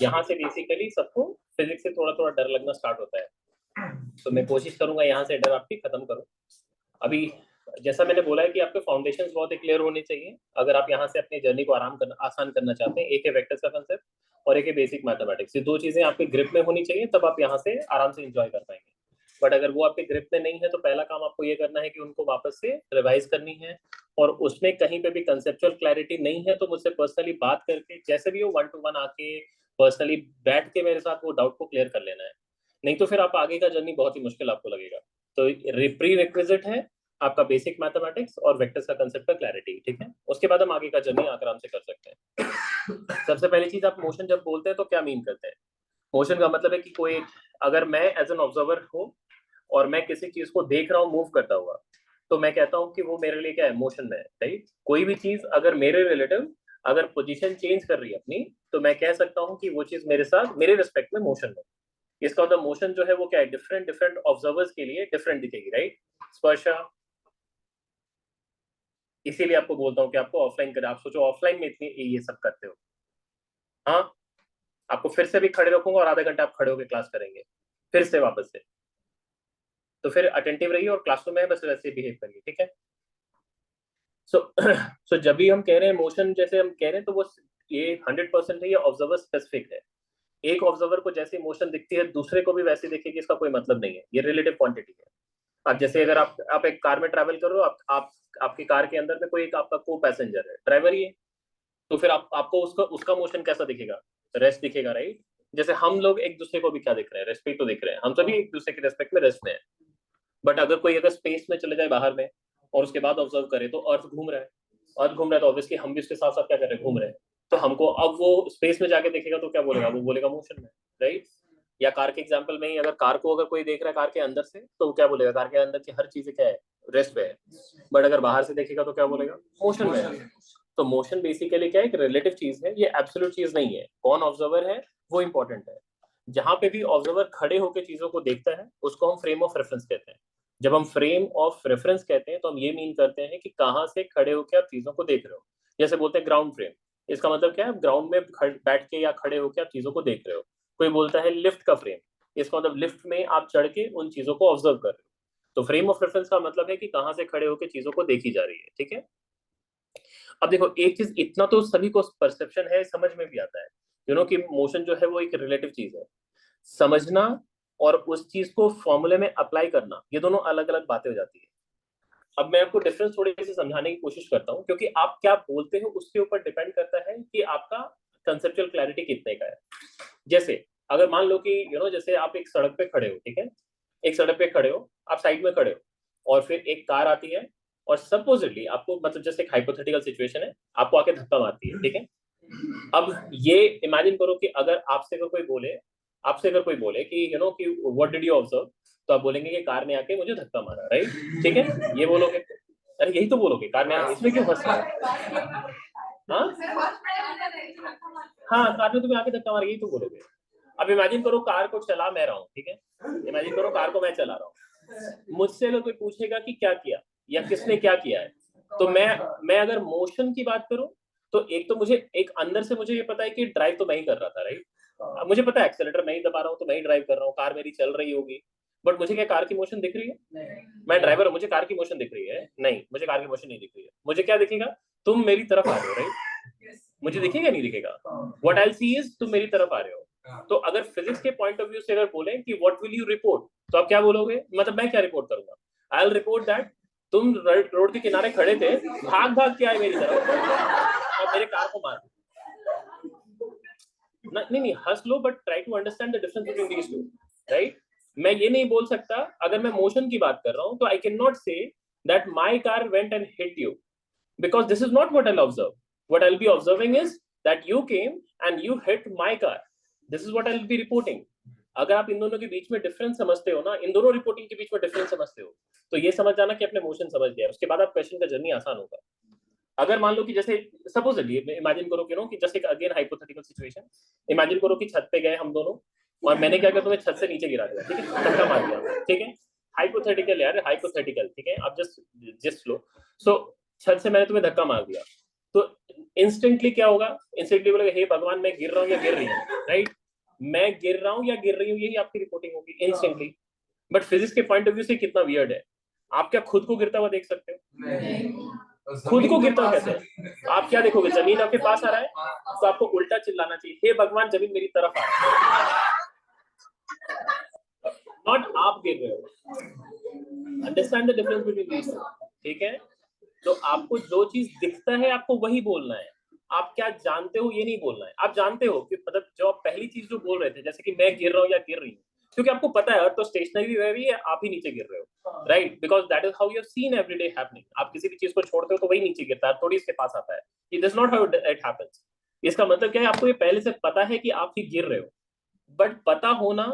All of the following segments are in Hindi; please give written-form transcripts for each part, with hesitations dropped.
यहाँ से बेसिकली सबको फिजिक्स से थोड़ा थोड़ा डर लगना स्टार्ट होता है, तो मैं कोशिश करूंगा यहाँ से डर आपकी खत्म करूँ। अभी जैसा मैंने बोला है कि आपके फाउंडेशंस बहुत ही क्लियर होने चाहिए अगर आप यहाँ से अपनी जर्नी को आसान करना चाहते हैं। एक है वेक्टर्स का कंसेप्ट और एक है बेसिक मैथमेटिक्स। ये दो चीजें आपके ग्रिप में होनी चाहिए, तब आप यहाँ से आराम से एंजॉय कर पाएंगे। बट अगर वो आपके ग्रिप में नहीं है तो पहला काम आपको ये करना है कि उनको वापस से रिवाइज करनी है, और उसमें कहीं पे भी कंसेप्चुअल क्लैरिटी नहीं है तो मुझसे पर्सनली बात करके, जैसे भी हो 1-to-1 आके पर्सनली बैठ के मेरे साथ वो डाउट को क्लियर कर लेना है। नहीं तो फिर आप आगे का जर्नी बहुत ही मुश्किल आपको लगेगा। तो प्री रिक्विजिट है आपका बेसिक मैथमेटिक्स और वेक्टर्स का कंसेप्ट का क्लैरिटी, ठीक है। उसके बाद हम आगे का जर्नी आराम से कर सकते हैं। सबसे पहली चीज, आप मोशन जब बोलते हैं तो क्या मीन करते हैं? मोशन का मतलब है कि कोई, अगर मैं एज एन ऑब्जर्वर हूँ और मैं किसी चीज को देख रहा हूँ मूव करता हुआ, तो मैं कहता हूँ कि वो मेरे लिए क्या है, मोशन में है, राइट। कोई भी चीज अगर मेरे रिलेटिव अगर पोजीशन चेंज कर रही है अपनी, तो मैं कह सकता हूँ कि वो चीज मेरे साथ मेरे रिस्पेक्ट में मोशन है। इसका मतलब मोशन जो है वो क्या है, डिफरेंट डिफरेंट ऑब्जर्वर्स के लिए डिफरेंट दिखेगी, राइट। स्पर्शा, इसीलिए आपको बोलता हूँ कि आपको ऑफलाइन करें। आप सोचो ऑफलाइन में इतनी ये सब करते हो, हाँ, आपको फिर से भी खड़े रखूंगा और आधा घंटा आप खड़े होकर क्लास करेंगे फिर से वापस से, तो फिर अटेंटिव रहिए और क्लासरूम में बस वैसे बिहेव करिए, ठीक है। सो सो जब भी हम कह रहे हैं मोशन, जैसे हम कह रहे हैं, तो वो ये 100% है, ये ऑब्जर्वर स्पेसिफिक है। एक ऑब्जर्वर को जैसी मोशन दिखती है दूसरे को भी वैसी दिखेगी, इसका कोई मतलब नहीं है, ये रिलेटिव क्वांटिटी है। अब जैसे अगर आप एक कार में ट्रैवल कर रहे हो, आप आपकी कार के अंदर में कोई एक आपका को पैसेंजर है, ड्राइवर ही है, तो फिर आपको उसका उसका मोशन कैसा दिखेगा, रेस्ट दिखेगा, राइट। जैसे हम लोग एक दूसरे को भी क्या दिख रहे हैं, रेस्पेक्ट तो दिख रहे हैं, हम सभी एक दूसरे के रेस्पेक्ट में रेस्ट में है। बट अगर कोई अगर स्पेस में चले जाए बाहर में और उसके बाद ऑब्जर्व करे तो अर्थ घूम रहा है, अर्थ घूम रहा है तो ऑब्वियसली हम भी उसके साथ साथ क्या कर रहे हैं, घूम रहे हैं। तो हमको अब वो स्पेस में जाके देखेगा तो क्या बोलेगा, वो बोलेगा मोशन में, राइट। या कार के एग्जाम्पल में ही, अगर कार को अगर कोई देख रहा है कार के अंदर से, तो क्या बोलेगा, कार के अंदर की हर चीज क्या है, रेस्ट पे है। बट अगर बाहर से देखेगा तो क्या बोलेगा, मोशन में है। तो मोशन बेसिकली क्या है, एक रिलेटिव चीज है, ये एब्सोल्यूट चीज नहीं है। कौन ऑब्जर्वर है वो इंपॉर्टेंट है। जहां पे भी ऑब्जर्वर खड़े होकर चीजों को देखता है उसको हम फ्रेम ऑफ रेफरेंस कहते हैं। जब हम फ्रेम ऑफ रेफरेंस कहते हैं तो हम ये मीन करते हैं कि कहाँ से खड़े होकर आप चीजों को देख रहे हो। जैसे बोलते हैं ग्राउंड फ्रेम, इसका मतलब क्या है, ग्राउंड में बैठ के या खड़े होकर आप चीजों को देख रहे हो। कोई बोलता है लिफ्ट का फ्रेम, इसका मतलब लिफ्ट में आप चढ़ के उन चीजों को ऑब्जर्व कर रहे हो। तो फ्रेम ऑफ रेफरेंस का मतलब है कि कहाँ से खड़े होकर चीजों को देखी जा रही है, ठीक है। अब देखो एक चीज, इतना तो सभी को परसेप्शन है, समझ में भी आता है, कि मोशन जो है वो एक रिलेटिव चीज है। समझना और उस चीज को फॉर्मूले में अप्लाई करना, ये दोनों अलग अलग बातें हो जाती है। अब मैं आपको डिफरेंस थोड़ी सी समझाने की कोशिश करता हूँ, क्योंकि आप क्या बोलते हो उसके ऊपर डिपेंड करता है कि आपका कंसेप्चुअल क्लैरिटी कितने का है। जैसे अगर मान लो कि जैसे आप एक सड़क पे खड़े हो, ठीक है, एक सड़क पे खड़े हो, आप साइड में खड़े हो और फिर एक कार आती है और सपोजिटली आपको, मतलब जैसे एक हाइपोथेटिकल सिचुएशन है, आपको आके धक्का मारती है, ठीक है। अब ये इमेजिन करो कि अगर आपसे अगर कोई बोले कि कि व्हाट डिड यू ऑब्जर्व, तो आप बोलेंगे कि कार ने आके मुझे धक्का मारा, राइट, ठीक है, ये बोलोगे। अरे यही तो बोलोगे, कार ने आके, इसमें क्यों फंस रहे हो? हाँ, हाँ, कार ने तुम्हें आके धक्का मारा, यही तो बोलोगे। अब इमेजिन करो कार को चला मैं रहा हूँ, ठीक है, इमेजिन करो कार को मैं चला रहा हूँ, मुझसे अगर कोई पूछेगा कि क्या किया या किसने क्या किया है, तो मैं अगर मोशन की बात करूं, तो एक तो मुझे एक अंदर से मुझे ये पता है कि ड्राइव तो मैं ही कर रहा था, राइट। अब मुझे पता है एक्सेलेरेटर मैं ही दबा रहा हूँ, तो मैं ही ड्राइव कर रहा हूँ, कार मेरी चल रही होगी। बट मुझे क्या कार की मोशन दिख रही है? मैं ड्राइवर हूँ, मुझे कार की मोशन दिख रही है? नहीं, मुझे कार की मोशन नहीं दिख रही है। मुझे क्या दिखेगा, तुम मेरी तरफ आ रहे हो, राइट। मुझे दिखेगा नहीं दिखेगा, व्हाट आई सी इज तुम मेरी तरफ आ रहे हो। तो अगर फिजिक्स के पॉइंट ऑफ व्यू से अगर बोले कि व्हाट विल यू रिपोर्ट, तो आप क्या बोलोगे, मतलब मैं क्या रिपोर्ट करूंगा, आई विल रिपोर्ट दैट तुम रोड के किनारे खड़े थे, भाग भाग के आए मेरी तरफ और मेरे कार को मार। नहीं नहीं, हंस लो, but try to understand the difference between these two, right. मैं ये नहीं बोल सकता, अगर मैं मोशन की बात कर रहा हूं तो I can not say that my car went and hit you, because this is not what I'll observe. What I'll be observing is that you came and you hit my car. This is what I'll be reporting. अगर आप इन दोनों के बीच में डिफरेंस समझते हो ना, इन दोनों रिपोर्टिंग के बीच में डिफरेंस समझते हो, तो ये समझ जाना कि अपने मोशन समझ गया, उसके बाद आप क्वेश्चन का जर्नी आसान होगा। अगर मान लो कि जैसे सपोजली इमेजिन करो कि जस्ट एक अगेन हाइपोथेटिकल सिचुएशन, इमेजिन करो कि छत पे गए हम दोनों और मैंने क्या किया, तुम्हें छत से नीचे गिरा दिया, ठीक है, धक्का मार दिया, ठीक है। हाइपोथेटिकल यार, हाइपोथेटिकल, ठीक है, आप जस्ट लो। सो छत से मैंने तुम्हें धक्का मार दिया, तो इंस्टेंटली क्या होगा? इंस्टेंटली बोलेगा हे भगवान मैं गिर रहा हूँ या गिर रही हूँ, राइट? मैं गिर रहा हूँ या गिर रही हूँ, यही आपकी रिपोर्टिंग होगी इंस्टेंटली। बट फिजिक्स के पॉइंट ऑफ व्यू से कितना वियर्ड है, आप क्या खुद को गिरता हुआ देख सकते हो? नहीं। खुद को गिरता कैसे? आप क्या देखोगे? जमीन आपके पास आ रहा है तो आपको उल्टा चिल्लाना चाहिए, हे भगवान जमीन मेरी तरफ आ रहा है, नॉट आप गिर रहे हो। Understand the difference between these two, ठीक है? तो आपको जो चीज दिखता है आपको वही बोलना है, आप क्या जानते हो ये नहीं बोलना है। आप जानते हो कि मतलब जो आप पहली चीज जो बोल रहे थे, जैसे कि मैं गिर रहा हूँ या गिर रही हूँ, क्योंकि आपको पता है अर्थ तो स्टेशनरी रह रही है, आप ही नीचे गिर रहे हो, right? Because that is how you have seen everyday happening. आप किसी भी चीज को छोड़ते हो तो वही नीचे गिरता है, थोड़ी इसके पास आता है। It is not how it happens. इसका मतलब क्या है? आपको ये पहले से पता है कि आप ही गिर रहे हो, बट पता होना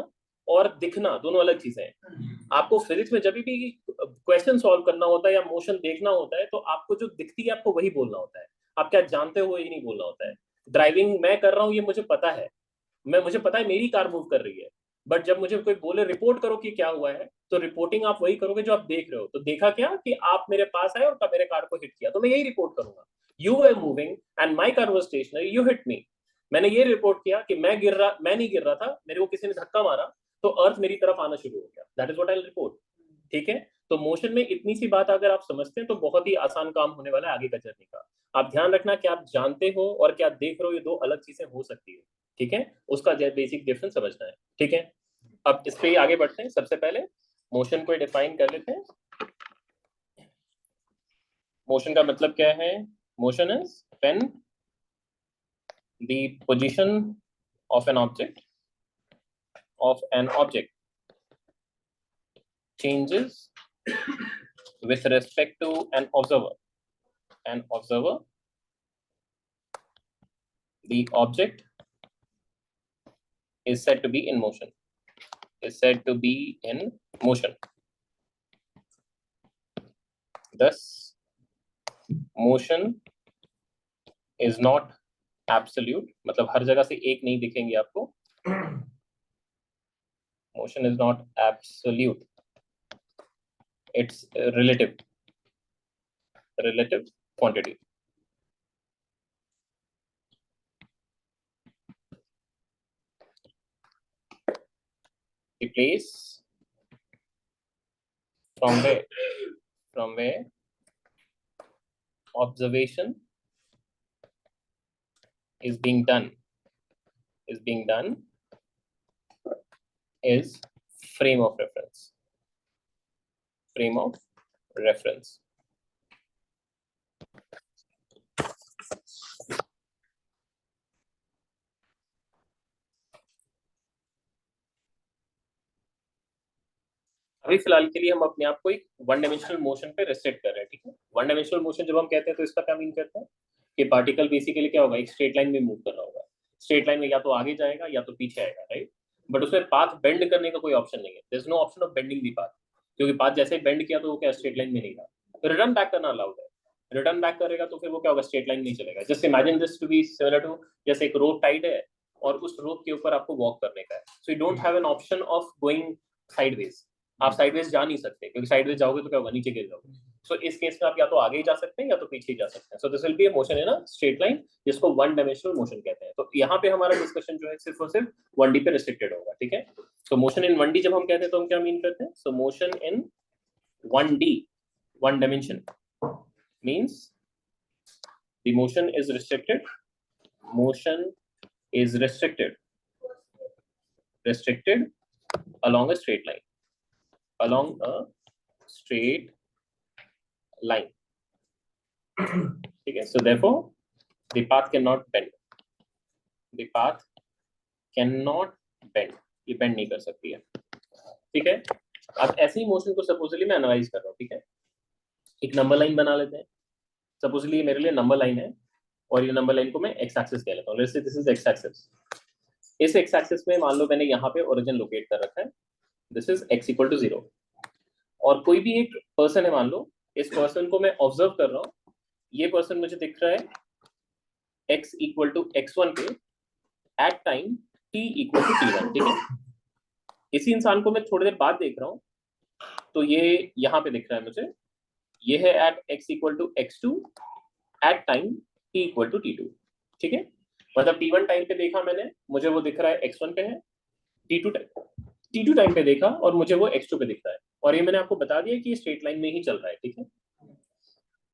और दिखना दोनों अलग चीजें हैं। आपको फिजिक्स में जब भी क्वेश्चन सॉल्व करना होता है या मोशन देखना होता है तो आपको जो दिखती है आपको वही बोलना होता है, आप क्या जानते हो ये नहीं बोलना होता है। ड्राइविंग मैं कर रहा हूँ ये मुझे पता है, मुझे पता है मेरी कार मूव कर रही है, बट जब मुझे कोई बोले रिपोर्ट करो कि क्या हुआ है, तो रिपोर्टिंग आप वही करोगे जो आप देख रहे हो। तो देखा क्या कि आप मेरे पास आए और मेरे कार को हिट किया, तो मैं यही रिपोर्ट करूंगा। You were moving and my car was stationary, you hit me. मैंने ये रिपोर्ट किया कि मैं नहीं गिर रहा था, मेरे को किसी ने धक्का मारा तो अर्थ मेरी तरफ आना शुरू हो गया। That is what I will report, ठीक है? तो मोशन में इतनी सी बात अगर आप समझते हैं तो बहुत ही आसान काम होने वाला है आगे का जर्नी का। आप ध्यान रखना कि आप जानते हो और क्या देख रहे हो, ये दो अलग चीजें हो सकती है, ठीक है? उसका बेसिक डिफरेंस समझना है, ठीक है? अब इस पे आगे बढ़ते हैं। सबसे पहले मोशन को डिफाइन कर लेते हैं। मोशन का मतलब क्या है? Motion is when the position of an object changes with respect to an observer. The object is said to be in motion. Thus motion is not absolute, मतलब हर जगह से एक नहीं दिखेंगे आपको। motion is not absolute, it's relative quantity. The place from where observation is being done is frame of reference. अभी फिलहाल के लिए हम अपने आप को एक वन डायमेंशनल मोशन पे रेस्ट्रिक्ट कर रहे हैं, ठीक है? वन डायमेंशनल मोशन जब हम कहते हैं तो इसका क्या मीन करते हैं कि पार्टिकल बेसिकली क्या होगा, एक स्ट्रेट लाइन में मूव कर रहा होगा। स्ट्रेट लाइन में या तो आगे जाएगा या तो पीछे आएगा, राइट? बट उसमें पाथ बेंड करने का कोई ऑप्शन नहीं है, there is no option of bending the path, क्योंकि पाथ जैसे ही बेंड किया तो वो क्या स्ट्रेट लाइन में नहीं था। तो रिटर्न बैक करना अलाउड है, रिटर्न बैक करेगा तो फिर वो क्या होगा, स्ट्रेट लाइन नहीं चलेगा। Just imagine this to be similar to, जैसे एक रोप टाइड है और उस रोप के ऊपर आपको वॉक करने का है, so you don't have an option of going sideways. आप साइडवेज जा नहीं सकते, क्योंकि साइडवेज जाओगे तो क्या होगा, नीचे गिर जाओगे। सो इस केस में आप या तो आगे ही जा सकते हैं या तो पीछे ही जा सकते हैं। So this will be a motion in a straight line, जिसको वन डायमेंशनल मोशन कहते हैं। तो यहाँ पे हमारा डिस्कशन जो है सिर्फ और सिर्फ 1D पे रिस्ट्रिक्टेड होगा, ठीक है? सो मोशन इन 1D जब हम कहते हैं तो हम क्या मीन करते हैं? सो motion in 1D, one dimension, means the motion is restricted along a straight line, ठीक है? So therefore the path cannot bend, ये बेंड नहीं कर सकती है, ठीक है? अब ऐसे ही मोशन को सपोजली मैं एनालाइज कर रहा हूँ, ठीक है? एक नंबर लाइन बना लेते हैं। सपोजली ये मेरे लिए नंबर लाइन है और ये नंबर लाइन को मैं एक्स एक्सिस कह लेता हूँ। Let's say this is x axis. इस एक्स एक्सिस में मान लो मैंने यहाँ पे ओरिजिन लोकेट कर रखा है, this is x equal to 0, और कोई भी एक पर्सन है, मान लो इस पर्सन को मैं ऑब्जर्व कर रहा हूँ, ये पर्सन मुझे दिख रहा है x इक्वल टू x1 पे at time t equal to t1, ठीक है? इसी इंसान को मैं थोड़ी देर बाद देख रहा हूँ, तो ये यहाँ पे दिख रहा है मुझे, ये है at x equal to x2 at time t equal to t2, ठीक है। मतलब t1 टाइम पे देखा मैंने, मुझे वो दिख रहा है x1 पे है, t2 टाइम पे देखा और मुझे वो x2 पे दिख रहा है, और ये मैंने आपको बता दिया कि ये स्ट्रेट लाइन में ही चल रहा है, ठीक है।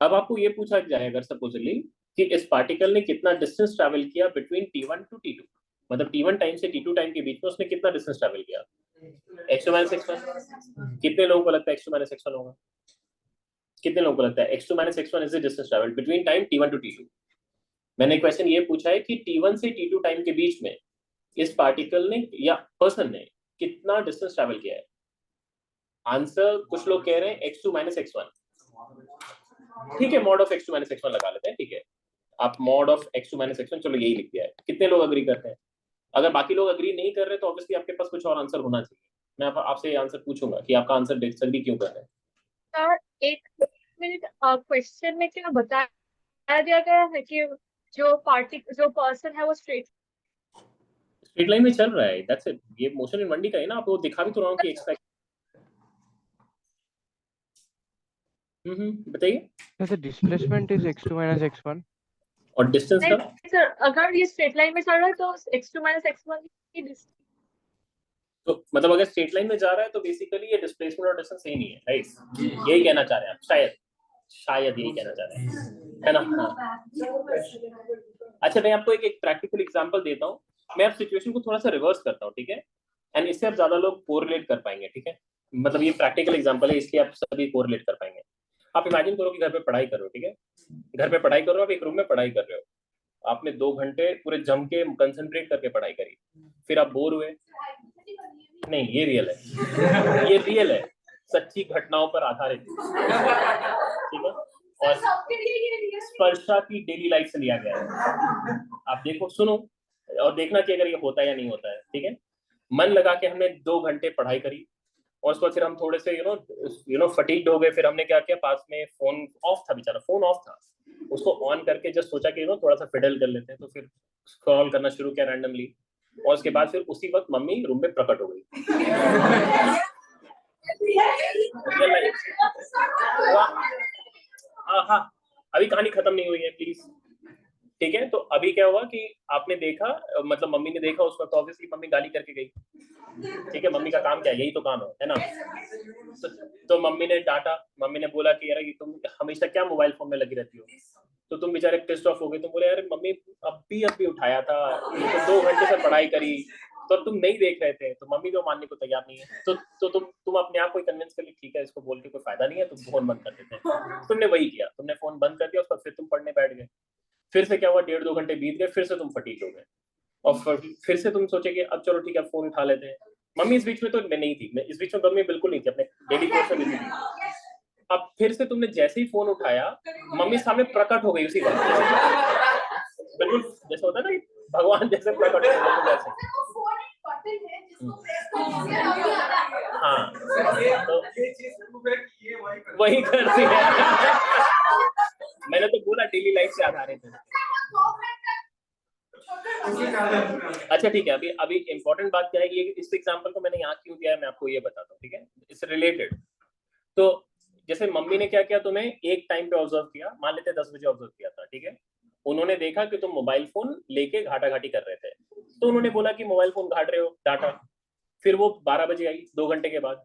अब आपको ये पूछा जाए अगर सपोजली कि इस पार्टिकल ने कितना डिस्टेंस ट्रैवल किया बिटवीन t1 टू t2, मतलब t1 टाइम से t2 टाइम के बीच में उसने कितना डिस्टेंस ट्रैवल किया, x2 माइनस x1। कितने लोगों को लगता है x2 माइनस x1 होगा? कितने लोगों को लगता है x2 minus x1 is the distance travel between time t1 to t2? मैंने क्वेश्चन ये पूछा है कि t1 से t2 टाइम के बीच में इस पार्टिकल ने या पर्सन ने कितना डिस्टेंस ट्रैवल किया है। आंसर कुछ लोग कह रहे हैं x2 माइनस x1, ठीक है, mod of x2 minus x1 लगा लेते हैं, ठीक है। आप mod of x2 minus x1, चलो यही लिख दिया है। कितने लोग अग्री करते हैं? अगर बाकी लोग अग्री नहीं कर रहे तो ऑब्वियसली आपके पास कुछ और आंसर होना चाहिए। मैं आपसे आंसर पूछूंगा कि आपका आंसर डिसएग्री क्यों कर रहे हैं। सर एक मिनट, क्वेश्चन में क्या बताया दिया गया है कि जो पर्सन है वो स्ट्रेट स्ट्रेट लाइन में चल रहा है, दैट्स इट। ये मोशन इन 1D का है ना, आपको दिखा भी तो रहा हूँ कि एक्सपेक्ट। बताइए। The displacement is x2 minus x1. और डिस्टेंस नहीं का? सर, अगर ये स्ट्रेट लाइन में चल रहा है तो x2 माइनस x1 की तो मतलब अगर स्ट्रेट लाइन में जा रहा है तो बेसिकली ये डिस्प्लेसमेंट और डिस्टेंस सेम ही है, राइट? यही कहना चाह रहे हैं आप, शायद यही कहना चाह रहे हैं, है ना? हाँ। अच्छा, मैं आपको एक प्रैक्टिकल एग्जांपल देता हूँ। मैं आप सिचुएशन को थोड़ा सा रिवर्स करता हूँ, ठीक है, एंड इससे आप ज्यादा लोग कोरिलेट कर पाएंगे, ठीक है। मतलब ये प्रैक्टिकल एग्जांपल है, इसलिए आप सभी कोरिलेट कर पाएंगे। आप इमेजिन करो कि घर पे पढ़ाई कर रहे हो, ठीक है, घर पे पढ़ाई कर रहे हो, आप एक रूम में पढ़ाई कर रहे हो, आपने 2 घंटे पूरे जम के कंसंट्रेट करके पढ़ाई करी, फिर आप बोर हुए। नहीं, ये रियल है, ये रियल है, सच्ची घटनाओं पर आधारित, ठीक है, और स्पर्शा की डेली लाइफ से लिया गया है। आप देखो, सुनो और देखना कि अगर ये होता है या नहीं होता है, ठीक है। मन लगा के हमने 2 घंटे पढ़ाई करी और उसके बाद फिर हम थोड़े से फटीग्ड हो गए। फिर हमने क्या किया, पास में फोन ऑफ था, बेचारा फोन ऑफ था, उसको ऑन करके जस्ट सोचा कि थोड़ा सा फिडल कर लेते हैं, तो फिर स्क्रॉल करना शुरू किया रैंडमली, और उसके बाद फिर उसी वक्त मम्मी रूम में प्रकट हो गई। हाँ, अभी कहानी खत्म नहीं हुई है प्लीज, ठीक है। तो अभी क्या हुआ कि आपने देखा, मतलब मम्मी ने देखा उसको, तो ऑब्वियसली मम्मी गाली करके गई, ठीक है। मम्मी का काम क्या है, यही तो काम है ना। तो मम्मी ने डांटा, मम्मी ने बोला कि यार तुम हमेशा क्या मोबाइल फोन में लगी रहती हो। तो तुम बेचारे पिस्ड ऑफ हो गए, तुम बोले यार मम्मी अभी उठाया था, तो 2 घंटे से पढ़ाई करी, तो तुम नहीं देख रहे थे। तो मम्मी तो मानने को तैयार नहीं है, तो तुम अपने आप को कन्विंस कर ली, ठीक है इसको बोल के कोई फायदा नहीं है, तुम फोन बंद कर देते हैं। तुमने वही किया, तुमने फोन बंद कर दिया, उसके बाद फिर तुम पढ़ने बैठ गए। फिर से क्या हुआ, 1.5-2 घंटे बीत गए, फिर से तुम फटीक हो गए, और फिर से तुम सोचे कि अब चलो ठीक है फोन उठा लेते हैं। मम्मी इस बीच में तो नहीं थी, इस बीच में मम्मी बिल्कुल नहीं थी, अपने डेली कोर्स में बिजी थी। अब फिर से तुमने जैसे ही फोन उठाया, मम्मी सामने प्रकट हो गई उसी वक्त, बिल्कुल जैसे होता है ना, भगवान जैसे प्रकट हो गए जैसे। हाँ, तो वही करती है। मैंने तो बोला डेली लाइफ से आधारित है। अच्छा ठीक है, अभी इंपॉर्टेंट बात क्या है, ये इस एग्जांपल को मैंने यहाँ क्यों दिया है मैं आपको ये बताता हूँ, ठीक है, इट्स रिलेटेड। तो जैसे मम्मी ने क्या किया, तुम्हें एक टाइम पे ऑब्जर्व किया, मान लेते 10 बजे ऑब्जर्व किया था, ठीक है। उन्होंने देखा कि तुम मोबाइल फोन लेके घाटा घाटी कर रहे थे, तो उन्होंने बोला कि मोबाइल फोन घाट रहे हो, डांटा। फिर वो 12 बजे आई 2 घंटे के बाद,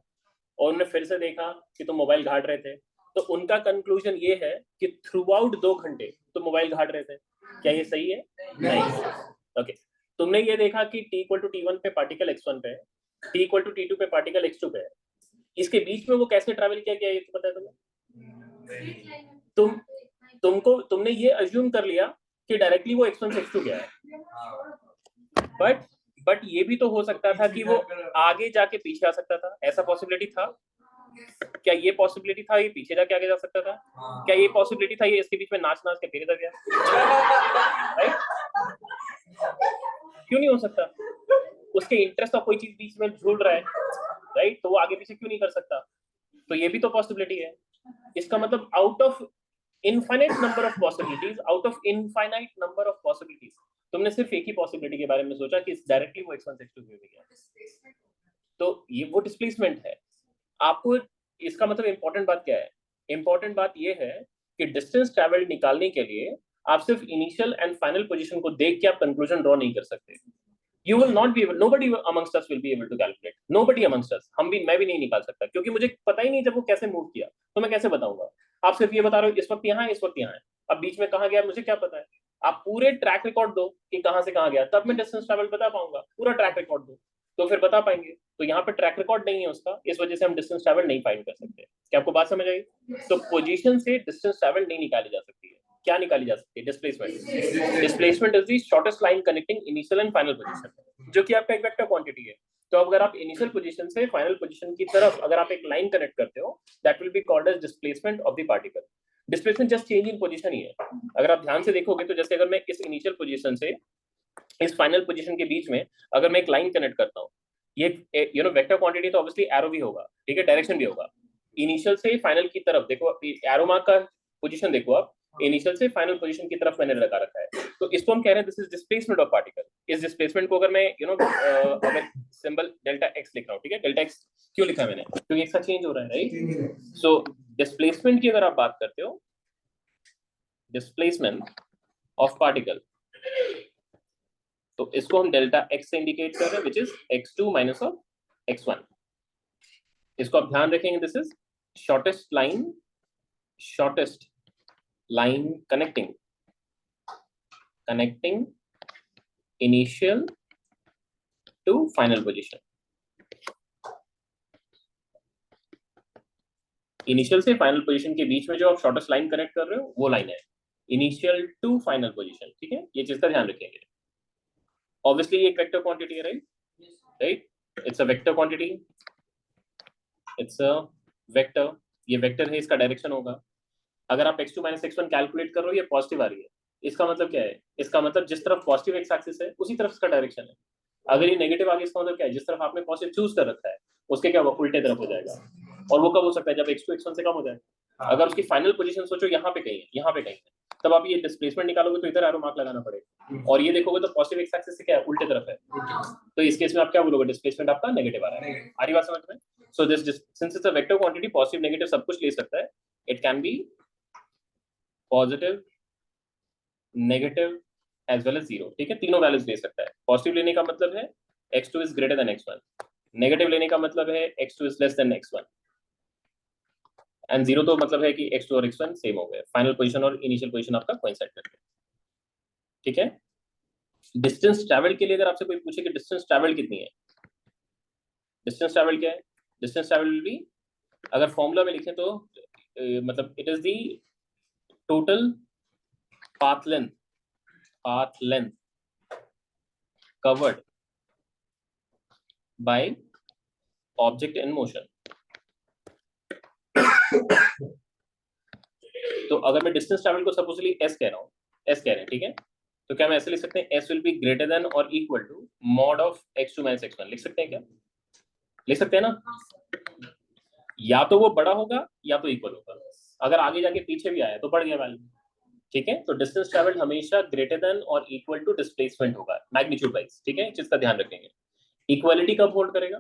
और उन्होंने फिर से देखा कि तुम मोबाइल घाट रहे थे, तो उनका कंक्लूजन ये है कि थ्रू आउट 2 घंटे तुम मोबाइल घाट रहे थे। क्या ये सही है? नहीं। ओके, तुमने ये देखा कि t इक्वल टू t1 पे पार्टिकल x1 पे है, t इक्वल टू t2 पे पार्टिकल x2 पे है। इसके बीच में वो कैसे ट्रैवल किया गया ये तो पता है तुम्हें? तुमने ये अज्यूम कर लिया कि डायरेक्टली वो x1 से x2 गया है, बट ये भी तो हो सकता था कि वो आगे जाके पीछे आ सकता था, ऐसा पॉसिबिलिटी था। क्या ये पॉसिबिलिटी था ये पीछे जाके आगे जा सकता था? क्या ये पॉसिबिलिटी था ये इसके बीच में नाच नाच के फिर इधर गया? राइट? क्यों नहीं हो सकता? उसके इंटरेस्ट का कोई चीज बीच में झूल रहा है, राइट? तो वो आगे पीछे क्यों नहीं कर सकता? तो ये भी तो पॉसिबिलिटी है। इसका मतलब out of infinite number of possibilities, out of infinite number of possibilities तुमने सिर्फ एक ही पॉसिबिलिटी के बारे में सोचा कि डायरेक्टली वो x1 से x2 में गया। तो ये वो डिस्प्लेसमेंट है। आपको इसका मतलब इंपॉर्टेंट बात क्या है? इंपॉर्टेंट बात ये है कि डिस्टेंस ट्रैवल निकालने के लिए आप सिर्फ इनिशियल एंड फाइनल पोजीशन को देख के आप कंक्लूजन ड्रॉ नहीं कर सकते. You will not be able, nobody amongst us will be able to calculate. Nobody amongst us. मैं भी नहीं निकाल सकता क्योंकि मुझे पता ही नहीं जब वो कैसे मूव किया, तो मैं कैसे बताऊंगा. आप सिर्फ ये बता रहे हो इस वक्त यहाँ है, इस वक्त यहाँ है, अब बीच में कहाँ गया मुझे क्या पता है. आप पूरे ट्रैक रिकॉर्ड दो कि कहाँ से कहाँ गया, तब मैं डिस्टेंस ट्रैवल बता पाऊंगा. पूरा ट्रैक रिकॉर्ड दो तो फिर बता पाएंगे. तो यहाँ पे ट्रैक रिकॉर्ड नहीं है उसका, इस वजह से हम डिस्टेंस ट्रैवल नहीं फाइंड कर सकते. क्या आपको बात समझ आई? तो पोजीशन से डिस्टेंस ट्रैवल नहीं निकाली जा सकती है. क्या निकाली जा सकती है? Displacement. Displacement is the shortest line connecting initial and final position, जो कि आपका एक वेक्टर क्वांटिटी है. तो अगर आप इनिशियल पोजीशन से फाइनल पोजीशन की तरफ अगर आप एक लाइन कनेक्ट करते हो, that will be called as displacement of the particle. Displacement just change in position ही है. अगर आप ध्यान से देखोगे तो जैसे अगर मैं इस इनिशियल पोजीशन से इस फाइनल पोजीशन के बीच में अगर मैं एक लाइन कनेक्ट करता हूँ, ये वेक्टर क्वांटिटी तो ऑब्वियसली एरो भी होगा, ठीक है, डायरेक्शन भी होगा. इनिशियल से फाइनल की तरफ देखो, एरो मार्क का पोजीशन देखो आप, इनिशियल से फाइनल पोजीशन की तरफ मैंने लगा रखा है. तो इसको हम कह रहे हैं this is displacement of particle. इस डिस्प्लेसमेंट को अगर मैं अगर सिंबल डेल्टा एक्स लिख रहा हूँ, ठीक है, डेल्टा एक्स क्यों लिखा है मैंने? क्योंकि एक साथ चेंज हो रहा है, राइट. सो डिस्प्लेसमेंट की अगर आप बात करते हो, डिस्प्लेसमेंट ऑफ पार्टिकल, तो इसको हम डेल्टा एक्स से इंडिकेट कर रहे हैं, which is x2 minus of x1. इसको आप ध्यान रखेंगे, this is shortest line connecting initial to final position. Initial से फाइनल पोजीशन के बीच में जो आप शॉर्टेस्ट लाइन कनेक्ट कर रहे हो वो लाइन है इनिशियल टू फाइनल पोजीशन. ठीक है, ये चीज का ध्यान रखेंगे. ऑब्वियसली ये एक वेक्टर क्वांटिटी है, right. It's a vector quantity, it's a vector. ये वेक्टर है, इसका डायरेक्शन होगा. अगर आप x2 माइनस x1 कैलकुलेट कर रहे हो, ये पॉजिटिव आ रही है, इसका मतलब क्या है? इसका मतलब जिस तरफ पॉजिटिव एक्स एक्सिस है उसी तरफ इसका डायरेक्शन है. अगर ये नेगेटिव आ गया, इसका मतलब क्या है? जिस तरफ आपने पॉजिटिव चूज कर रखा है उसके क्या होगा? उल्टे तरफ हो जाएगा. और वो कब हो सकता है? जब x2 x1 से कम हो जाए. अगर उसकी फाइनल पोजीशन सोचो यहाँ पे कहीं है, यहाँ पे कहीं है, तब आप ये डिस्प्लेसमेंट निकालोगे तो इधर एरो मार्क लगाना पड़ेगा. और ये देखोगे तो पॉजिटिव एक्स एक्सिस से क्या है? उल्टे तरफ है. तो इस केस में आप क्या बोलोगे? डिस्प्लेसमेंट आपका नेगेटिव आ रहा है. आ रही बात समझ में? So this since it's a vector quantity, positive negative सब कुछ ले सकता है. It can be positive, negative as well as zero. ठीक है, तीनों वैल्यूज ले सकता है. पॉजिटिव लेने का मतलब है x2 is greater than x1, negative लेने का मतलब है x2 is less than x1, and zero तो मतलब है कि x2 और x1 सेम हो गए, फाइनल पोजीशन और इनिशियल पोजीशन आपका कोइंसाइड करते हैं. ठीक है. डिस्टेंस ट्रैवल के लिए अगर आपसे कोई पूछे कि डिस्टेंस ट्रैवल कितनी है, डिस्टेंस ट्रैवल क्या है? डिस्टेंस ट्रैवल विल बी, अगर फॉर्मूला में लिखें तो मतलब it is the total path length covered by object in motion. तो अगर मैं डिस्टेंस ट्रैवल को सपोजली s कह रहा हूँ, s कह रहे हैं, ठीक है, तो क्या मैं ऐसे लिख सकते हैं? s will be greater than और equal to mod of x2 minus x1. लिख सकते हैं क्या? लिख सकते हैं ना? या तो वो बड़ा होगा या तो इक्वल होगा. अगर आगे जाके पीछे भी आया तो बढ़ गया वैल्यू. ठीक है, तो डिस्टेंस ट्रैवल हमेशा ग्रेटर देन और इक्वल टू डिस्प्लेसमेंट होगा मैग्नीट्यूड वाइज. ठीक है, इस चीज का ध्यान रखेंगे. इक्वालिटी कब होल्ड करेगा?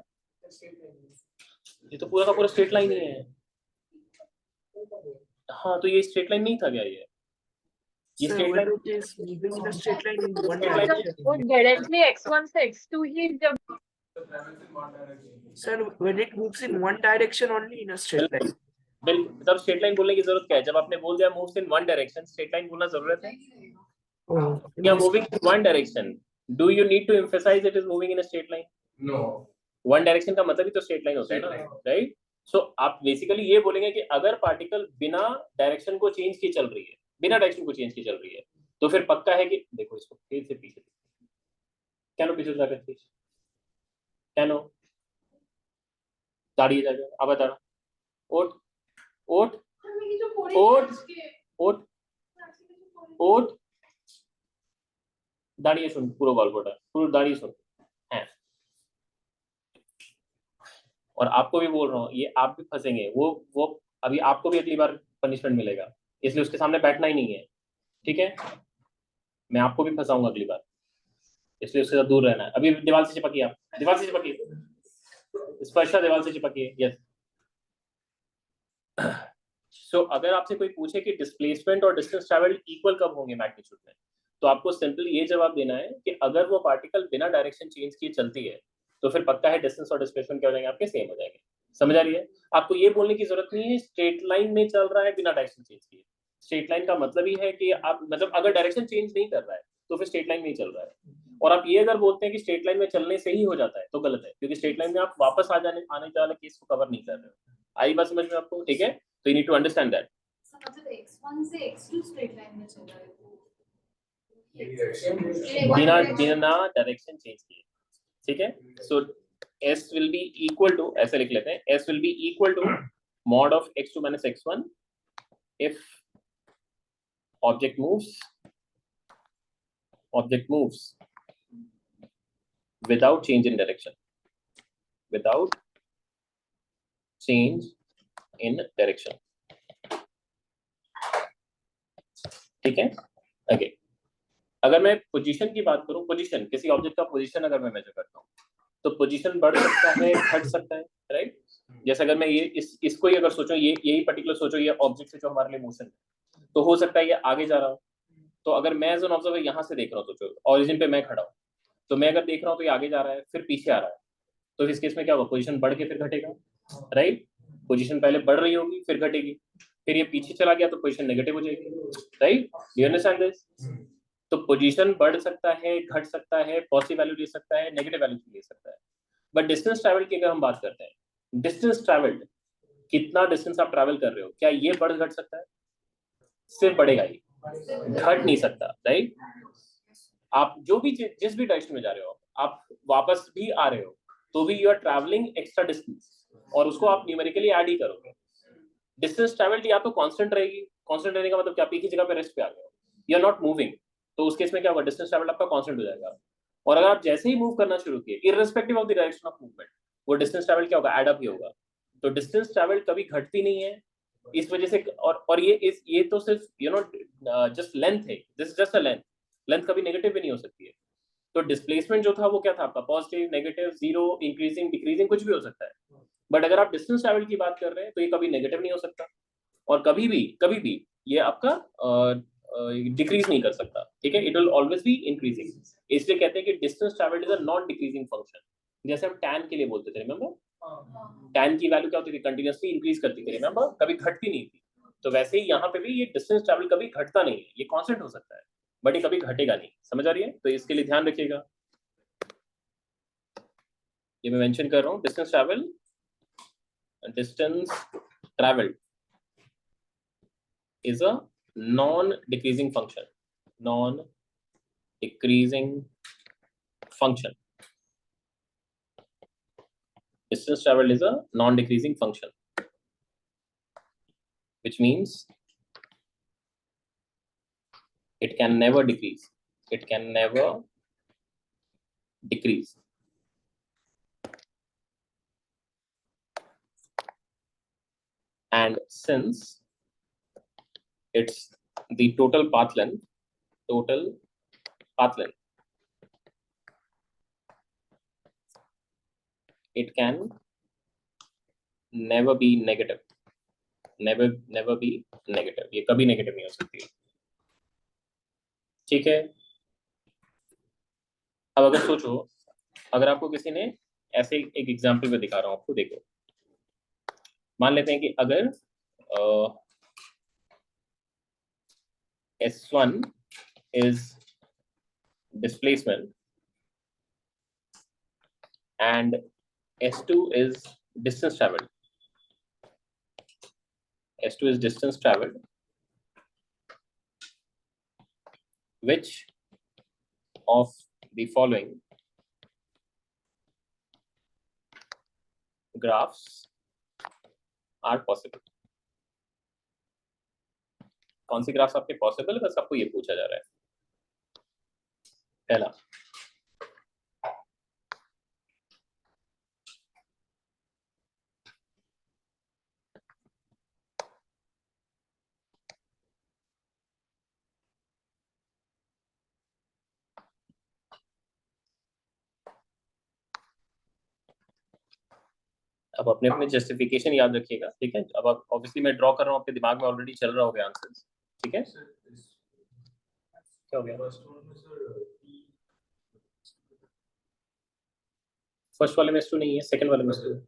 ये तो पूरा का पूरा स्ट्रेट लाइन ही है. हाँ, तो ये स्ट्रेट लाइन नहीं था क्या? ये स्ट्रेट लाइन वो डायरेक्टली x1 से x2 ही जब Sir, when it moves in one direction only in a straight line. तब स्ट्रेट लाइन बोलने की जरूरत क्या है? जब आपने बोल दिया moves in one direction, straight line बोलना जरूरत है क्या? Moving in one direction, do you need to emphasise it is moving in a straight line? No. One direction का मतलब ही तो स्ट्रेट लाइन होता है ना, राइट. सो आप बेसिकली ये बोलेंगे कि अगर पार्टिकल बिना डायरेक्शन को चेंज किए चल रही है, बिना डायरेक्शन को चेंज किए चल रही है, तो फिर पक्का है कि देखो इसको फिर से पीछे, क्या नो पीछे जाकर खींच, क्या नो दाढ़ी जाकर, अब बता रहा, ओट ओट ओट ओट ओट दाढ़ी सुन, पूरा बाल फोटा, पूरा दाढ़ी सुन है. और आपको भी बोल रहा हूँ, ये आप भी फंसेंगे. वो अभी आपको भी अगली बार पनिशमेंट मिलेगा, इसलिए उसके सामने बैठना ही नहीं है. ठीक है, मैं आपको भी फंसाऊंगा अगली बार, इसलिए उससे दूर रहना है. अभी दीवार से चिपकिए, आप दीवार से चिपकिए, स्पर्शा दीवार से चिपकिए. यस. सो अगर आपसे कोई पूछे कि डिस्प्लेसमेंट और डिस्टेंस ट्रैवल्ड इक्वल कब होंगे मैग्नीट्यूड में, तो आपको सिंपल ये जवाब देना है कि अगर वो पार्टिकल बिना डायरेक्शन चेंज किए चलती है तो फिर पक्का है डिस्टेंस और डिस्प्लेसमेंट क्या हो जाएंगे आपके, सेम हो जाएंगे। समझ आ रही है? आपको ये बोलने की जरूरत नहीं है स्ट्रेट लाइन में चल रहा है बिना डायरेक्शन चेंज किए। स्ट्रेट लाइन का मतलब ही है कि आप मतलब अगर डायरेक्शन चेंज नहीं कर रहा है तो फिर स्ट्रेट लाइन में ही चल रहा है। और आप ये अगर बोलते हैं कि स्ट्रेट लाइन में चलने से ही हो जाता है तो गलत है, क्योंकि स्ट्रेट लाइन में आप वापस आने वाले केस को कवर नहीं कर रहे हो। आई बात समझ में आपको? ठीक है, तो you need to understand that. मतलब x1 से x2 स्ट्रेट लाइन में चल रहा है बिना बिना डायरेक्शन चेंज किए। ठीक है, so s will be equal to, ऐसे लिख लेते हैं, s will be equal to mod of x2 minus x1 if object moves without change in direction, without change in direction। ठीक है, ओके। अगर मैं पोजीशन की बात करूं, पोजीशन, किसी ऑब्जेक्ट का पोजीशन अगर मैं मेजर करता हूं तो पोजीशन बढ़ सकता है, घट सकता है, राइट? जैसे अगर मैं ये इसको ही अगर सोचो, ये यही पर्टिकुलर सोचो, ये ऑब्जेक्ट है जो हमारे लिए मोशन है, तो हो सकता है ये आगे जा रहा हो। तो अगर मैं एज एन ऑब्जर्वर यहाँ से देख रहा हूँ, सोचो ऑरिजिन पे मैं खड़ा हूँ, तो मैं अगर देख रहा हूँ तो ये आगे जा रहा है फिर पीछे आ रहा है, तो इस केस में क्या होगा, पोजीशन बढ़ के फिर घटेगा, राइट? पोजीशन पहले बढ़ रही होगी फिर घटेगी, फिर ये पीछे चला गया तो पोजीशन नेगेटिव हो जाएगी, राइट? You understand this? तो पोजीशन बढ़ सकता है, घट सकता है, पॉजिटिव वैल्यू ले सकता है, नेगेटिव वैल्यू ले सकता है। बट डिस्टेंस ट्रैवल की अगर हम बात करते हैं, डिस्टेंस ट्रैवल्ड, कितना डिस्टेंस आप ट्रैवल कर रहे हो, क्या ये बढ़ घट सकता है? सिर्फ बढ़ेगा ही, घट नहीं सकता, राइट? आप जो भी जिस भी डायरेक्शन में जा रहे हो, आप वापस भी आ रहे हो तो भी you are travelling extra distance, और उसको आप न्यूमेरिकली ऐड ही करोगे। डिस्टेंस ट्रैवल्ड या तो कांस्टेंट रहेगी, कांस्टेंट रहने का मतलब क्या, आप एक ही जगह पे रेस्ट पे आ गए हो, यू आर नॉट मूविंग, तो उस केस में क्या होगा, डिस्टेंस ट्रैवल्ड आपका कांस्टेंट हो जाएगा। और अगर आप जैसे ही मूव करना शुरू किए, irrespective of the direction of movement, वो डिस्टेंस ट्रैवल क्या होगा, एड अप ही होगा। तो डिस्टेंस ट्रैवल कभी घटती नहीं है, इस वजह से। और ये तो सिर्फ यू नो जस्ट लेंथ है, this just a length, length कभी नेगेटिव भी नहीं हो सकती है। तो डिस्प्लेसमेंट जो था वो क्या था आपका, positive, negative, zero, increasing, decreasing, कुछ भी हो सकता है। बट अगर आप डिस्टेंस ट्रैवल की बात कर रहे हैं तो ये कभी नेगेटिव नहीं हो सकता, और कभी भी ये आपका डिक्रीज नहीं कर सकता। ठीक है, it will always be increasing. इसलिए कहते हैं कि distance travelled is a non decreasing function. जैसे हम टैन के लिए बोलते थे, रिमेंबर टैन की वैल्यू क्या होती थी, कंटिन्यूअसली इंक्रीज करती थी, रिमेंबर, कभी घटती नहीं थी। तो वैसे ही यहाँ पे भी ये डिस्टेंस ट्रैवल कभी घटता नहीं है, ये कांस्टेंट हो सकता है बट ये कभी घटेगा नहीं। समझ आ रही है? तो इसके लिए ध्यान रखिएगा, ये मैं मेंशन कर रहा हूँ, distance travelled is a non-decreasing function, non-decreasing function. Distance traveled is a non-decreasing function, which means it can never decrease, it can never decrease. And since it's the total path length, it can never be negative, never be negative, ये कभी नेगेटिव नहीं हो सकती। ठीक है, अब अगर सोचो, अगर आपको किसी ने ऐसे एक एग्जाम्पल में दिखा रहा हूं आपको, देखो, मान लेते हैं कि अगर S1 is displacement and S2 is distance traveled. S2 is distance traveled, which of the following graphs are possible? कौन सी ग्राफ्स आपके पॉसिबल है, बस आपको ये पूछा जा रहा है। पहला, अब अपने अपने जस्टिफिकेशन याद रखिएगा, ठीक है। अब आप ऑब्वियसली मैं ड्रॉ कर रहा हूँ, आपके दिमाग में ऑलरेडी चल रहा होगा आंसर्स, ठीक है। क्या हो गया? फर्स्ट वाले में S2 नहीं है, सेकंड वाले में S2 है।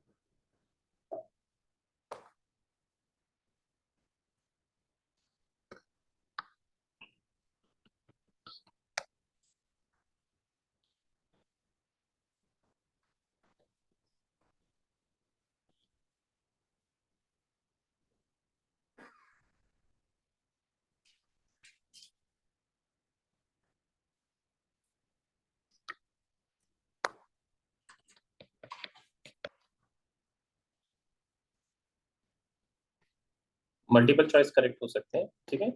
मल्टीपल चॉइस करेक्ट हो सकते हैं, ठीक है।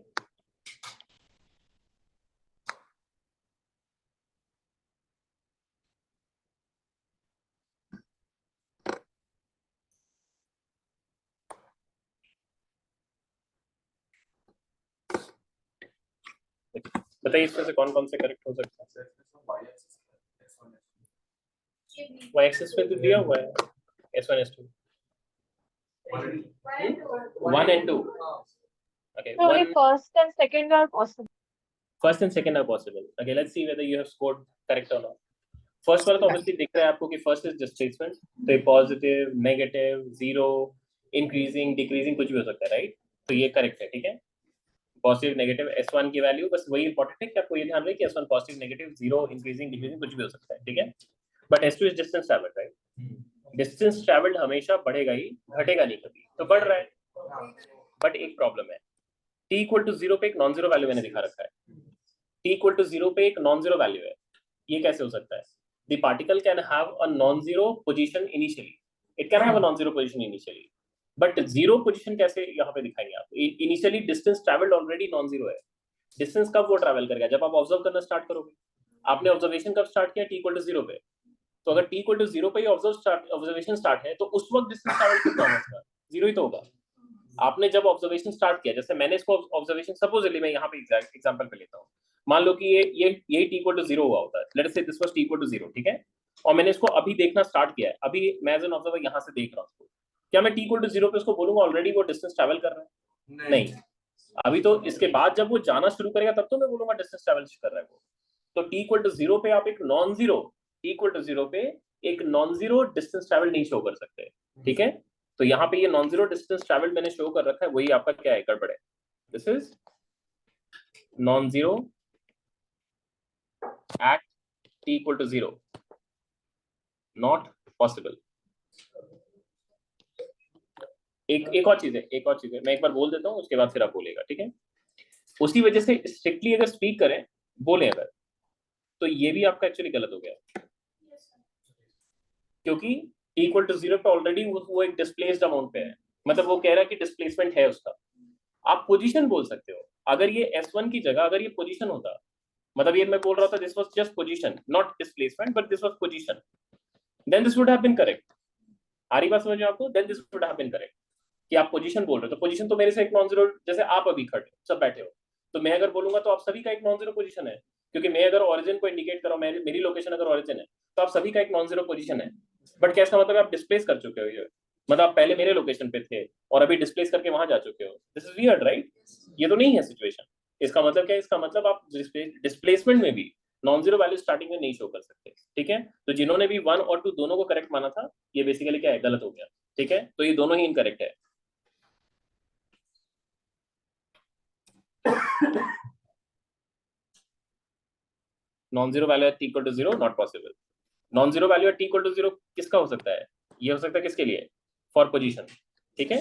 बताइए इसमें से कौन कौन से करेक्ट हो सकते हैं। वाई एक्सिस में तो दिया हुआ है S1 S2 1 and 2. Okay, So only one, first and second are possible. first and second are possible. Okay, let's see whether you have scored correct or not. First वाला तो obviously दिख रहा है आपको कि first is displacement, तो positive, negative, zero, increasing, decreasing कुछ भी हो सकता है, right? तो ये correct है, ठीक है। पॉजिटिव नेगेटिव S1 की वैल्यू बस वही इंपॉर्टेंट है कि आपको ये ध्यान रहे कि S1 positive negative zero increasing decreasing कुछ भी हो सकता है, ठीक है। But S2 is distance travelled, right. Distance travelled हमेशा बढ़ेगा ही, घटेगा नहीं कभी, तो बढ़ रहा है। बट एक प्रॉब्लम है, t इक्वल टू 0 पे एक नॉन जीरो वैल्यू मैंने दिखा रखा है। t इक्वल टू 0 पे एक नॉन जीरो वैल्यू है, ये कैसे हो सकता है? The particle can have a non zero position initially, it can have a non zero position initially, but zero position कैसे यहाँ पे दिखाएंगे आप? Initially distance travelled already non zero है। डिस्टेंस कब वो ट्रैवल करेगा? जब आप ऑब्जर्व करना स्टार्ट करोगे। आपने ऑब्जर्वेशन कब स्टार्ट किया? t इक्वल टू 0 पे। तो अगर t इक्वल टू 0 पे ही ऑब्जर्वेशन स्टार्ट है, तो उस वक्त डिस्टेंस ट्रैवल कितना होगा? जीरो ही तो होगा। आपने जब ऑब्जर्वेशन स्टार्ट किया, जैसे मैंने इसको ऑब्जर्वेशन सपोजली मैं यहाँ पे एग्जांपल पे लेता हूँ, मान लो कि ये t इक्वल टू 0 हुआ होता है, let us say this was t equal to 0, ठीक है। और मैंने इसको अभी देखना स्टार्ट किया है, अभी मैं एज एन ऑब्जर्वर यहाँ से देख रहा हूँ, क्या मैं t इक्वल टू 0 पे उसको बोलूंगा ऑलरेडी वो डिस्टेंस ट्रैवल कर रहा है? नहीं। अभी तो इसके बाद जब वो जाना शुरू करेगा तब तो मैं बोलूंगा डिस्टेंस ट्रैवल कर रहा है वो। तो t इक्वल टू 0 पे आप एक non zero, t equal to 0 पे एक नॉन जीरो डिस्टेंस ट्रैवल नहीं शो कर सकते, ठीक है। तो यहाँ पे ये नॉन जीरो डिस्टेंस ट्रैवल मैंने शो कर रखा है, वही आपका क्या है? गड़बड़ है। This is non zero at t equal to 0, not possible. एक और चीज है, मैं एक बार बोल देता हूँ, उसके बाद फिर आप बोलेगा, ठीक है। उसी वजह से स्ट्रिक्टली अगर स्पीक करें, बोले अगर, तो ये भी आपका एक्चुअली गलत हो गया, क्योंकि t इक्वल टू 0 पे ऑलरेडी वो एक डिस्प्लेस्ड अमाउंट पे है, मतलब वो कह रहा है कि डिस्प्लेसमेंट है उसका। आप पोजीशन बोल सकते हो, अगर ये S1 की जगह अगर ये पोजीशन होता, मतलब ये मैं बोल रहा था this was just position not displacement but this was position, then this would have been correct. आ रही बात समझ में आपको? Then this would have been correct कि आप पोजीशन बोल रहे हो, तो पोजीशन तो मेरे से एक नॉन जीरो, जैसे आप अभी खड़े सब बैठे हो, तो मैं अगर बोलूंगा तो आप सभी का एक नॉन जीरो पोजीशन है, क्योंकि मैं अगर ओरिजिन को इंडिकेट कर रहा हूं, मेरी लोकेशन अगर ओरिजिन है, तो आप सभी का एक नॉन जीरो पोजीशन है। बट क्या इसका मतलब आप डिस्प्लेस कर चुके हो, ये मतलब आप पहले मेरे लोकेशन पे थे और अभी डिस्प्लेस करके वहां जा चुके हो। This is weird, right? ये तो नहीं है सिचुएशन। इसका मतलब क्या है? इसका मतलब आप डिस्प्लेसमेंट में भी नॉन जीरो वैल्यू स्टार्टिंग में नहीं शो कर सकते, ठीक है। तो जिन्होंने भी 1 और 2 दोनों को करेक्ट माना था, ये बेसिकली क्या है? गलत हो गया, ठीक है। तो ये दोनों ही इनकरेक्ट है। Non zero value at t equal to 0 not possible. Non zero value at t equal to 0 किसका हो सकता है? ये हो सकता है किसके लिए? फॉर पोजीशन, ठीक है।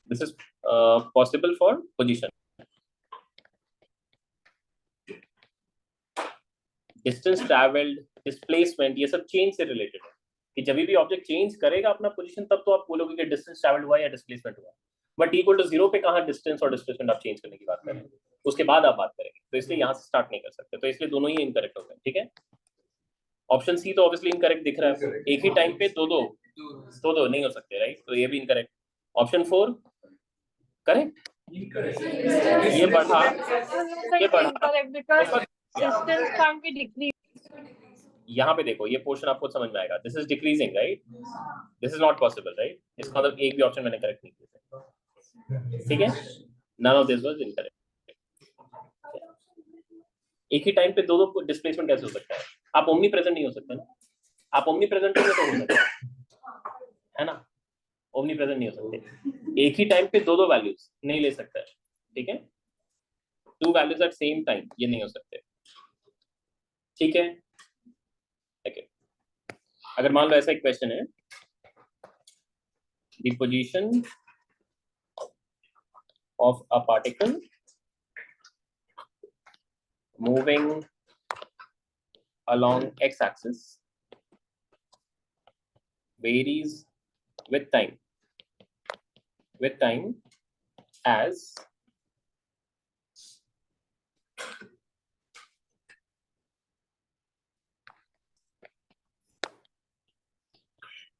This is possible for position. Distance travelled, displacement, ये सब चेंज से रिलेटेड है कि जब भी ऑब्जेक्ट चेंज करेगा अपना पोजीशन, तब तो आप बोलोगे कि डिस्टेंस ट्रैवल्ड हुआ या डिस्प्लेसमेंट हुआ। बट t इक्वल टू 0 पे कहाँ डिस्टेंस और डिस्प्लेसमेंट आप चेंज करने की बात करेंगे, उसके बाद आप बात करेंगे, तो इसलिए यहाँ से स्टार्ट नहीं कर सकते, तो इसलिए दोनों ही इनकरेक्ट हो गए, ठीक है। ऑप्शन सी तो ऑब्वियसली इनकरेक्ट दिख रहा है, एक ही टाइम पे दो नहीं हो सकते, राइट? तो ये भी इनकरेक्ट। ऑप्शन 4 करेक्ट, ये बढ़ा Incorrect because distance can't be decreased. यहाँ पे देखो ये पोर्शन आपको समझ में आएगा, this is decreasing right, this is not possible right, इसका मतलब एक भी ऑप्शन मैंने करेक्ट नहीं किया, ठीक है, none of this was incorrect. एक ही टाइम पे दो दो डिस्प्लेसमेंट कैसे हो सकता है, आप ओमनी प्रेजेंट नहीं हो सकते ना, आप ओमनी प्रेजेंट होंगे तो हो सकता है ना, ओमनी प्रेजेंट नहीं हो सकते, एक ही टाइम पे दो दो वैल्यूज नहीं ले सकता है, ठीक है, two values at same time ये नहीं हो सकते, ठीक है। Okay. अगर मान लो ऐसा एक क्वेश्चन है, the position of a particle moving along x-axis varies with time as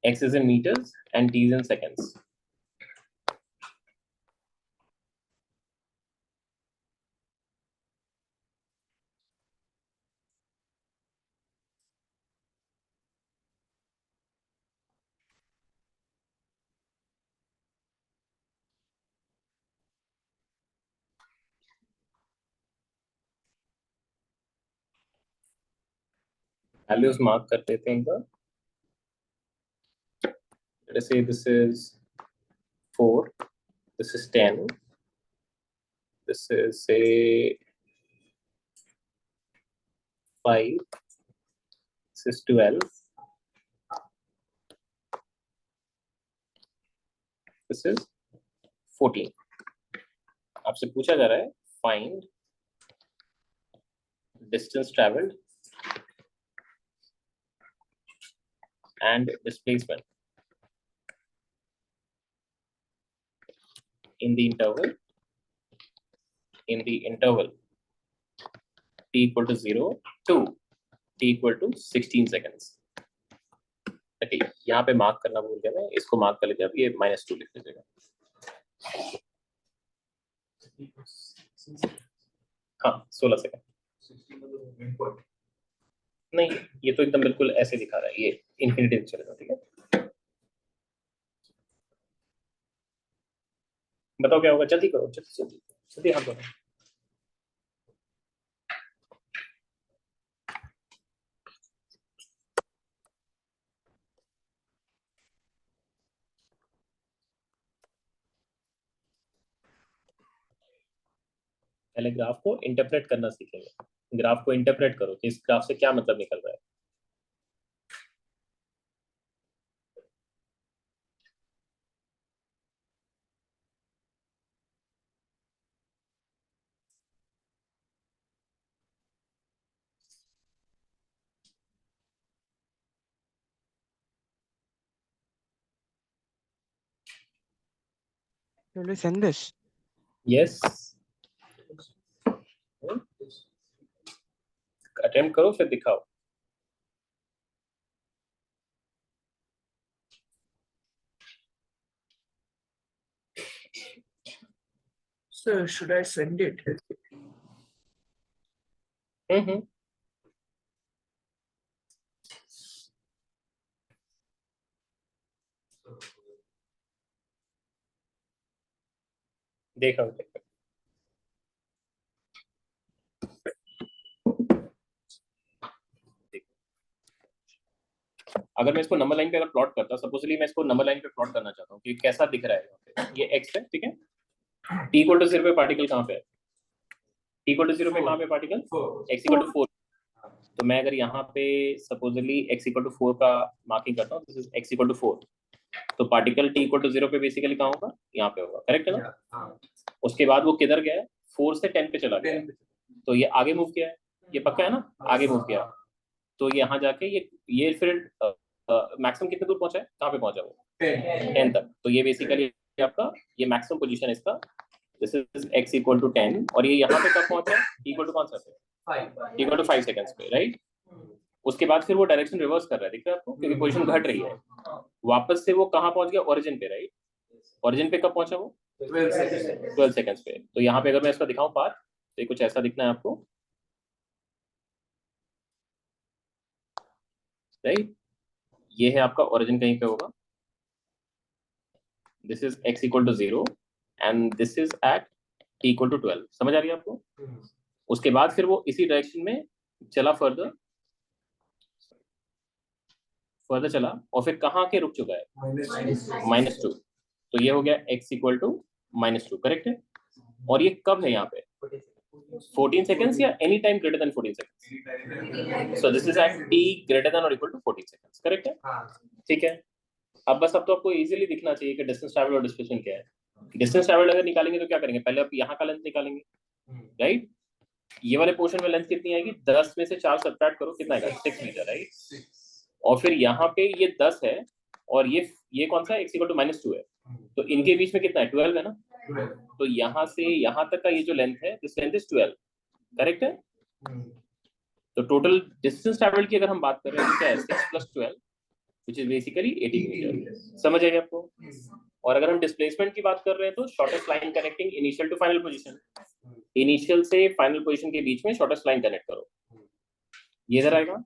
x is in meters and t is in seconds. Values mark कर देते हैं इनका, let's say this is 4, this is 10, this is say 5, this is 12, this is 14. आपसे पूछा जा रहा है find distance traveled and displacement in the interval t equal to 0 to t equal to 16 seconds. okay, यहाँ पे मार्क करना भूल गया मैं, इसको मार्क कर लीजिए, अब ये -2 लिख लीजिएगा। हाँ 16 सेकंड, नहीं ये तो एकदम बिल्कुल ऐसे दिखा रहा है, ये इन्फिनिटी चलेगा, ठीक है। बताओ क्या होगा, जल्दी करो, जल्दी हाथ बढ़ाओ। पहले ग्राफ को इंटरप्रेट करना सीखेंगे, ग्राफ को इंटरप्रेट करो कि इस ग्राफ से क्या मतलब निकल रहा है। Will we send this? Yes, attempt करो फिर दिखाओ। Sir, should I send it? हम्म, देखा अगर मैं इसको नंबर लाइन पे अगर प्लॉट करता, सपोजली मैं इसको नंबर लाइन पे प्लॉट करना चाहता हूँ कि कैसा दिख रहा है यहाँ पे, ये एक्स है, ठीक है, t इक्वल टू 0 पे पार्टिकल कहाँ पे है, t इक्वल टू 0 पे कहाँ पे पार्टिकल, x इक्वल टू 4, तो मैं अगर यहाँ पे सपोजली x इक्वल टू 4 का मार्किंग करता हूँ, this is x equal to 4, तो पार्टिकल t इक्वल टू 0 पे बेसिकली कहाँ होगा, यहाँ पे होगा, करेक्ट है ना। उसके बाद वो किधर गया है, 4 से 10 पे चला गया, तो ये आगे मूव किया है, ये पक्का है ना, आगे मूव किया, तो यहाँ जाके ये फिर मैक्सिमम कितने दूर पहुंचा है, कहाँ पे पहुंचा वो 10 तक, तो ये बेसिकली आपका ये मैक्सिमम पोजीशन है इसका, this is x equal to 10, और ये यहाँ पे कब पहुंचा है, t इक्वल टू कौन सा पे, t इक्वल टू 5 सेकंड्स पे, राइट। उसके बाद फिर वो डायरेक्शन रिवर्स कर रहा है, दिख रहा है आपको, क्योंकि पोजीशन घट रही है, वापस से वो कहाँ पहुंच गया, ओरिजिन पे, राइट, ओरिजिन पे कब पहुंचा वो 12 सेकंड्स पे। तो यहाँ पे अगर मैं इसका दिखाऊं पार्ट, तो ये कुछ ऐसा दिखना है आपको, राइट। ये है आपका ओरिजिन कहीं पे होगा, this is x equal to 0 and this is at t equal to 12। समझ आ रही है आपको? उसके बाद फिर वो इसी डायरेक्शन में चला फर्दर चला और फिर कहाँ के रुक चुका है, -2। तो ये हो गया x इक्वल टू -2, करेक्ट है। और ये कब है यहाँ पे, 14 सेकेंड्स या any time greater than 14 seconds. So this is at t greater than और इक्वल टू 14 सेकेंड्स, करेक्ट है। ठीक है, अब बस अब तो आपको इजीली दिखना चाहिए कि डिस्टेंस ट्रैवल और डिस्प्लेसमेंट क्या है। डिस्टेंस ट्रैवल अगर निकालेंगे तो क्या करेंगे, पहले आप यहाँ का लेंथ निकालेंगे, राइट। ये वाले पोर्शन में लेंथ कितनी आएगी, 10 में से 4 सब्ट्रैक्ट करो, कितना आएगा, 6 मीटर, राइट। और फिर यहाँ पे ये 10 है और ये कौन सा है, x इक्वल टू -2 है, तो इनके बीच में कितना है, 12 है ना। तो यहाँ से यहाँ तक का ये जो लेंथ है, दिस लेंथ इज 12, करेक्ट है। तो टोटल डिस्टेंस ट्रैवल की अगर हम बात कर रहे हैं तो क्या है, 6 + 12 which is basically 18 मीटर। समझ आएगा आपको। और अगर हम डिस्प्लेसमेंट की बात कर रहे हैं तो shortest line connecting initial to final position, initial से फाइनल पोजीशन के बीच में शॉर्टेस्ट लाइन कनेक्ट करो, ये इधर आएगा।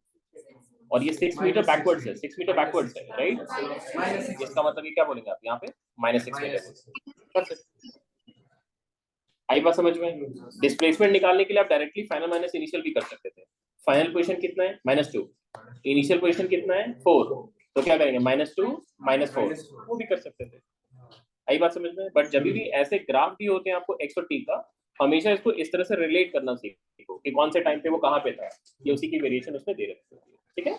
और ये 6 मीटर बैकवर्ड्स है, 6 मीटर बैकवर्ड्स है, राइट। इसका मतलब ये क्या बोलेंगे आप यहाँ पे, -6 मीटर। आई बात समझ में। डिस्प्लेसमेंट निकालने के लिए आप डायरेक्टली फाइनल माइनस इनिशियल भी कर सकते थे। फाइनल पोजीशन कितना है, -2, इनिशियल पोजीशन कितना है, 4, तो क्या करेंगे, -2 -4, वो भी कर सकते थे। आई बात समझ में। बट जब भी ऐसे ग्राफ भी होते हैं आपको x और t का, हमेशा इसको इस तरह से रिलेट करना सीखो कि कौन से टाइम पे वो कहाँ पे था, ये उसी की वेरिएशन उसमें दे रखी होती है, ठीक है।